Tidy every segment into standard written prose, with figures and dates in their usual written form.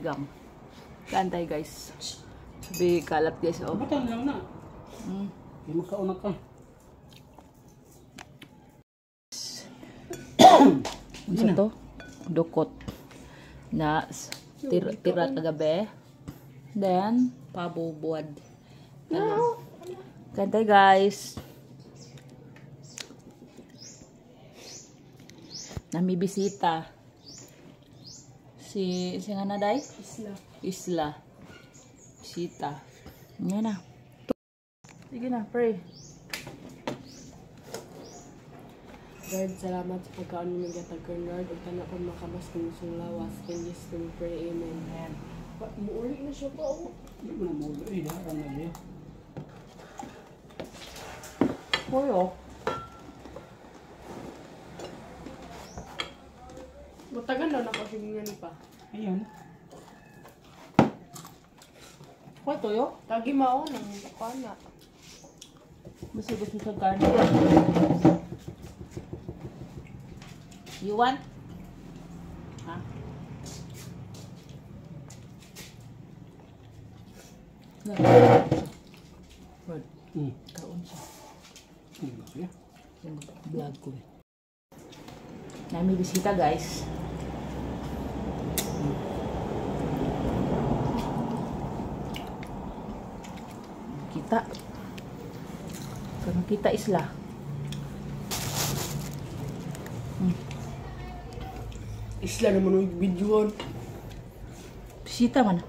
sinigang. Kantay guys. Sabi kalat guys. Oh. Batang lang na. Hindi magkaunak ka. Ano to? Dukot. Na tira kagabi. Then, pabubuad. No. Kantay guys. Nami bisita. Si nga na day? Isla. Bisita. Yan na. Sige na, pray. Lord, salamat sa pagkaon mo nagyatag ko, Lord. Ug tanan ko makamas kung sulawas. In Jesus we pray, amen. Muuli na siya pa, oh. Hindi mo na maulo. Darang na niya. Puyo. Matagal na nakasigingan pa. Ayan. Kuya tuyo? Tagi mao nang kana. Gusto sa garden. You want? Ha? Bird. Kaon siya. Yung vlog ko eh. May bisita guys. Kita. Kaya kita isla. Isla naman yung videoan. Bisita man.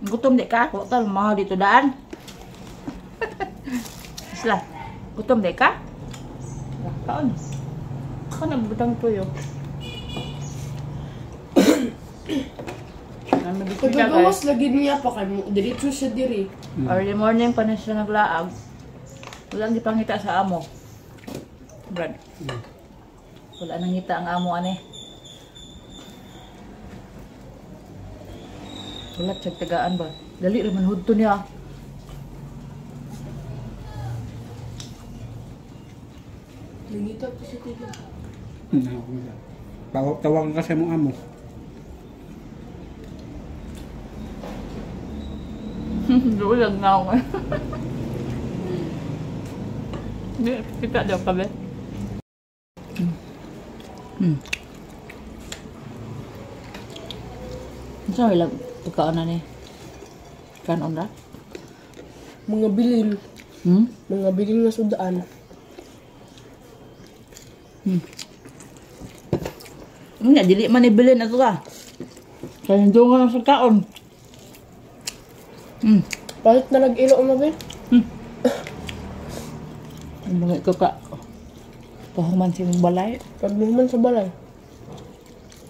Gutom di ka? Huwag ka mahal dito daan. Isla. Gutom di ka? Kaon. Ako nagbutang tuyo. Pagkagawas lagi niya pa kayo. Diretso siya diri. Early morning pa na siya naglaag. Walang dipangita sa amo. Brad. Wala nang ngita ang amo ane. Wala siya tagaan ba? Dali rin man hudto niya. Nangita ko siya tila. Tawag ka sa mong amo. Dulang nga ako. Hindi, kita daw ka ba? Sorry lang, pagkaan na ni. Kanon ra? Mga bilin. Mga bilin na sudaan. Nga, dili man ibilin na ito ka. Kaya hindi ko lang sa kaon. Palit na lag-ilo mo ba? Ang mga ito ka. Pahuman sa balay. Pagluman sa balay.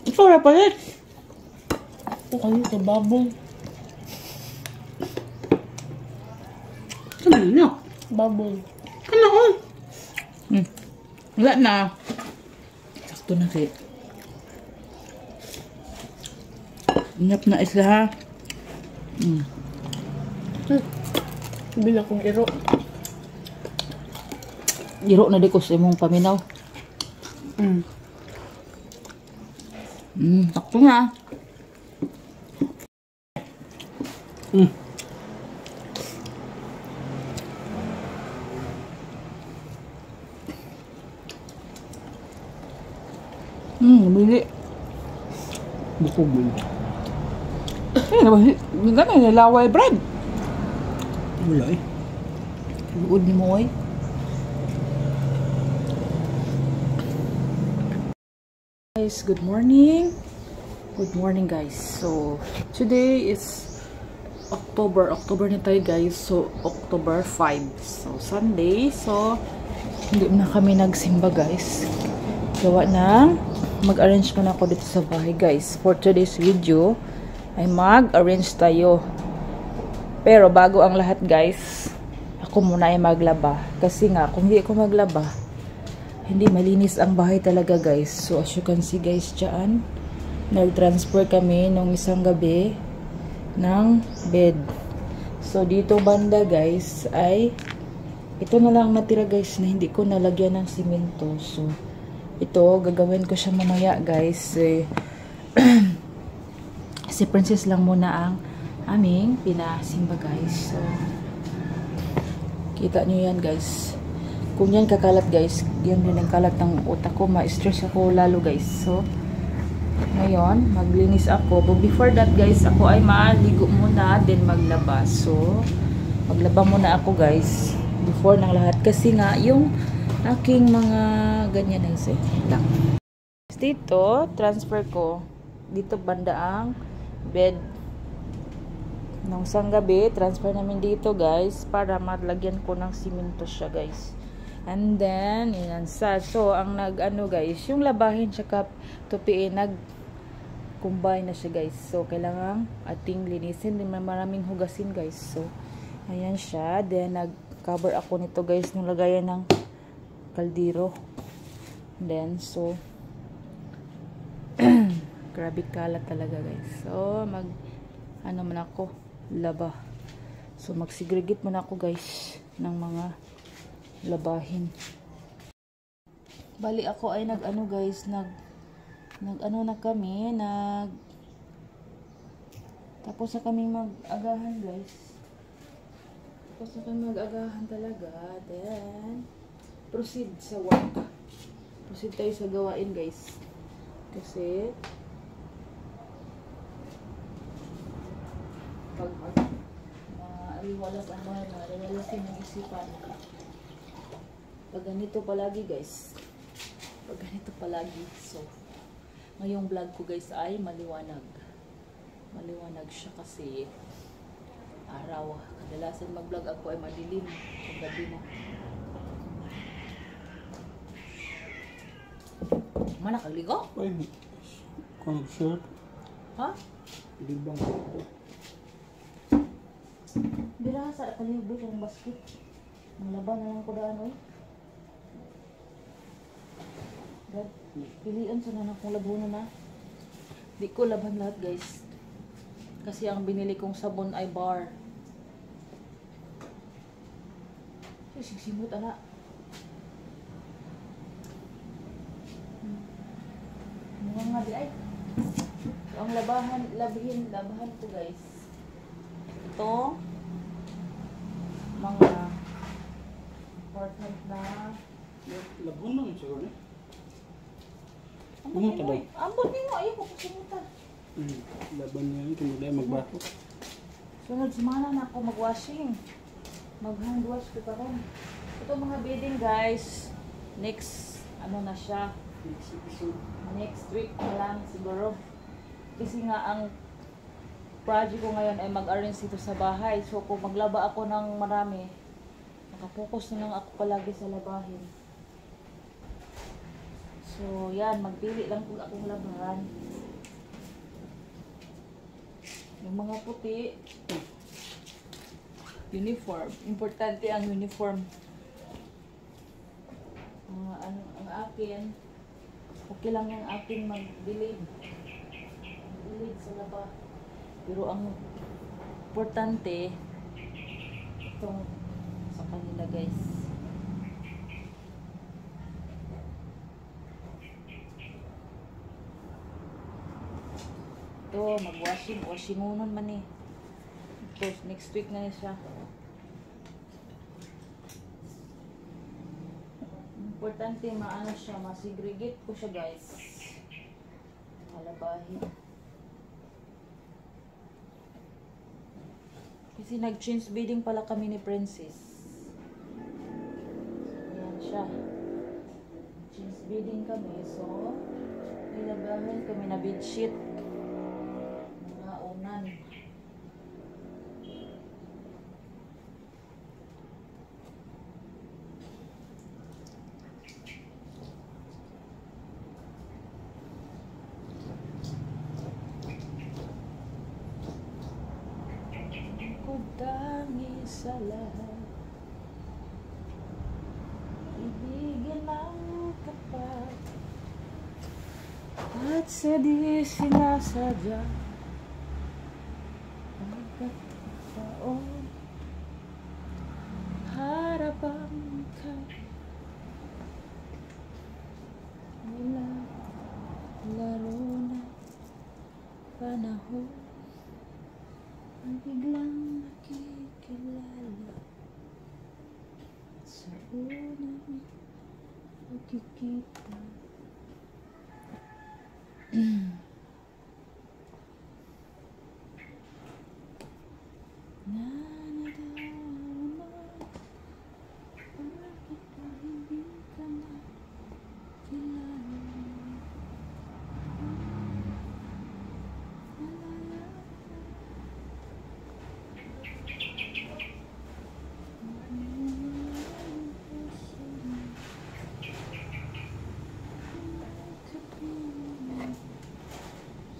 Ito na palit. Ano sa babong? Ano? Babong. Kanoon? Wala na. Sakto na kay. Inap na isla ha. Bila kong iro. Iro na di ko sa imong paminaw. Sakto na. Bili. Bukog man. Gano'n nilaway bread. Wala eh. Luod ni mo eh. Guys, good morning. Good morning guys. So, today is October na tayo guys. So, October 5. So, Sunday. So, hindi na kami nagsimba guys. Gawa na. Mag-arrange muna ako dito sa bahay guys. For today's video, ay mag-arrange tayo. Pero bago ang lahat guys, ako muna ay maglaba. Kasi nga, kung hindi ako maglaba, hindi malinis ang bahay talaga guys. So as you can see guys dyan, nag-transfer kami nung isang gabi ng bed. So dito banda guys ay ito na lang natira guys na hindi ko nalagyan ng simento. So ito gagawin ko siya mamaya guys. Si Princess lang muna ang aming pinasimba guys. So, kita nyo yan guys. Kung yan kakalat guys, yan din ang kalat ng utak ko. Ma-stress ako lalo guys. So, ngayon, maglinis ako. But before that guys, ako ay maligo muna, then maglaba. So, maglaba muna ako guys. Before ng lahat. Kasi nga, yung aking mga ganyan na isa lang. Dito, transfer ko. Dito banda ang bed. Nung isang gabi, transfer namin dito guys. Para maglagyan ko ng simento siya guys. And then, yan sa. So, ang nag-ano guys, yung labahin tsaka tupiin, nag-combine na siya guys. So, kailangan ating linisin. Din maraming hugasin guys. So, ayan siya. Then, nag-cover ako nito guys. Nung lagayan ng kaldero. Then, so, grabe kalat talaga guys. So, ano man ako, laba. So, mag-segregate muna ako guys ng mga labahin. Bali ako ay nag-ano guys, nag-ano na kami, tapos na kami mag-agahan guys. Tapos na kami mag-agahan talaga. Then, proceed sa work. Proceed tayo sa gawain guys. Kasi, pag maaliwalas ang bahay, maaliwalas yung isipan. Pag ganito palagi guys. Pag ganito palagi. So, ngayong vlog ko guys ay maliwanag. Maliwanag siya kasi araw. Kadalasan mag-vlog ako ay madilim. Pag gabi na. Mana kaligo? Ay, concert. Ha? Hindi bang? Bira sa kaligo ng basket. Nanglaban na lang ko daan oy. Dad, pilian sa nanak kong labunan na. Di ko laban lahat guys. Kasi ang binili kong sabon ay bar. Sigsimot ana. Mga di ay. So, ang labahan ko guys. Ito mga important na Labon naman siguro eh. ambot mo. Ambot mo ayaw ko kusimutan. Laban niya yun, tumulay magbato. Sunod semana na ako mag-washing. Mag-hand wash ko pa rin. Ito mga bedding guys. Next, ano na siya. Next week na lang siguro. Kasi nga ang project ko ngayon ay mag-arrange dito sa bahay. So kung maglaba ako ng marami, nakapokus na lang ako palagi sa labahin. So yan, magpili lang kung akong labahan. Yung mga puti, uniform. Importante ang uniform. Ang akin, okay lang yung akin mag-delete sa laba. Pero ang importante itong sa kanila guys. Ito, washing unon man eh. Tapos next week na siya. Importante maano siya, ma-segregate ko siya guys. Malabahin. Kasi nag-change bedding pala kami ni Princess. Ayan siya. Change bedding kami. So, nilabahan kami na bedsheet. Mga unan. Dangin sa lahat, ibigin ang kapal at sa di sinasadya pagkataon harapan ka nila laro na panahon. ko ay biglang nakikilala sa unang pagkikita. Na nadarama, bakit ba hindi ka na kilala?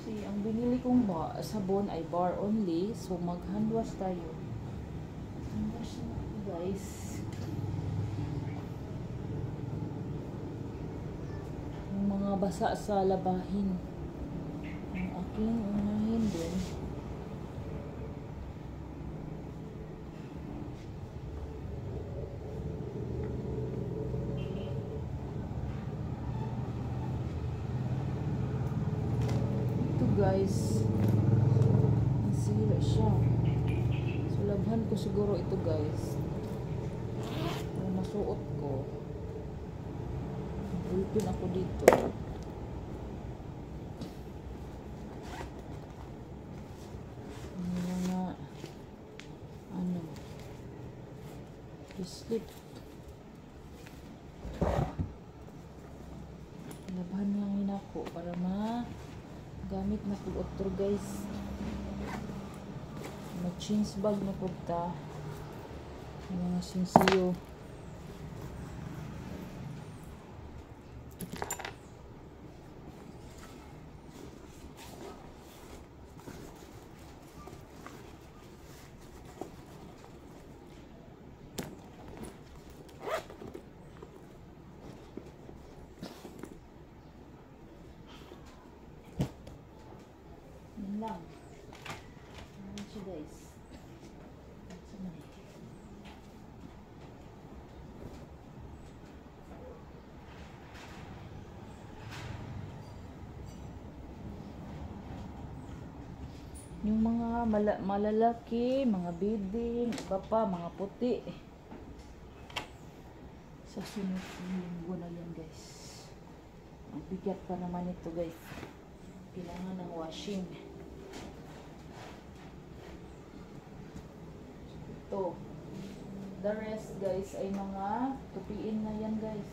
Ang binili kong sabon ay bar only, so mag-hand wash tayo. Hand wash na ako, guys. Yung mga basa sa labahin ang aking unahin din. Guys, nasira siya. So, labhan ko siguro ito, guys. Kung masuot ko, bulpin ako dito. Mga ano, slip. Labhan lang yun ako para gamit na po otro, guys. Mag-jeans bag na po ta. Mga sinsiyo. Lang. Ayan siya, guys. Yung mga malalaki, mga bidding, iba pa, mga puti. Sa sunod linggo na yan, guys. Ang bigat pa naman ito, guys. Kailangan ng washing. Ito. The rest, guys, ay mga tupiin na yan, guys.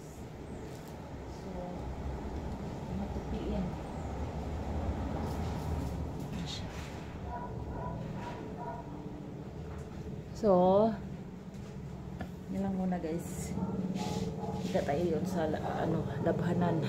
So, mga tupiin. So, yun lang muna, guys. Kita tayo yun sa labhanan.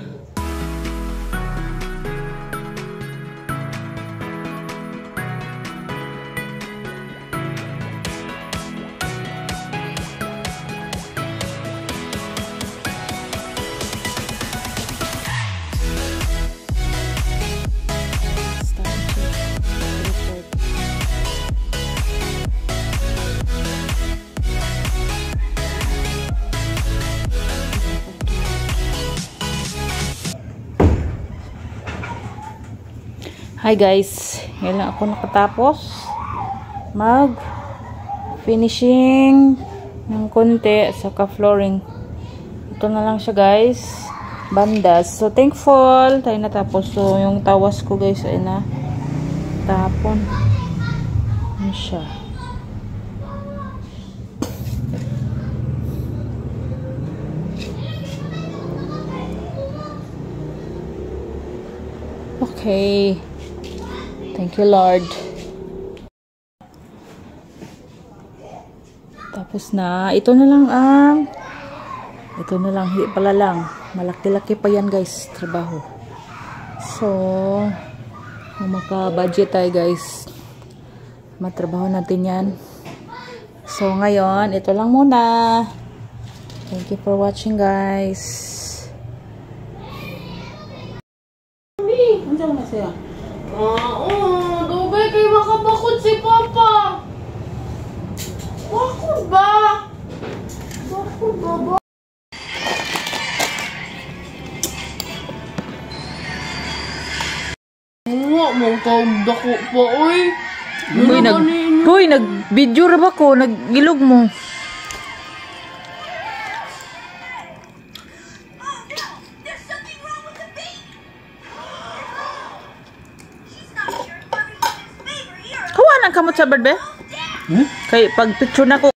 Hi guys, ngayon lang ako nakatapos mag finishing ng konti sa ka-flooring. Ito na lang siya, guys, bandas. So thankful tayo natapos. So yung tawas ko, guys, ay na tapon. Ano siya? Okay. Thank you, Lord. Tapos na. Ito na lang ito na lang. Hindi pala lang. Malaki-laki pa yan, guys. Trabaho. So, kung maka-budget tayo, guys, matrabaho natin yan. So, ngayon, ito lang muna. Thank you for watching, guys. Ano na siya? Dugay kay makabakod si Papa. Bakod ba? Bakod ba? Mo. dako pa, uy. Hoy, nag-video ra ba ko? Nag-ilog mo. Kawa nang kamot sa bird, be? Hmm? Kay pag picture na ko,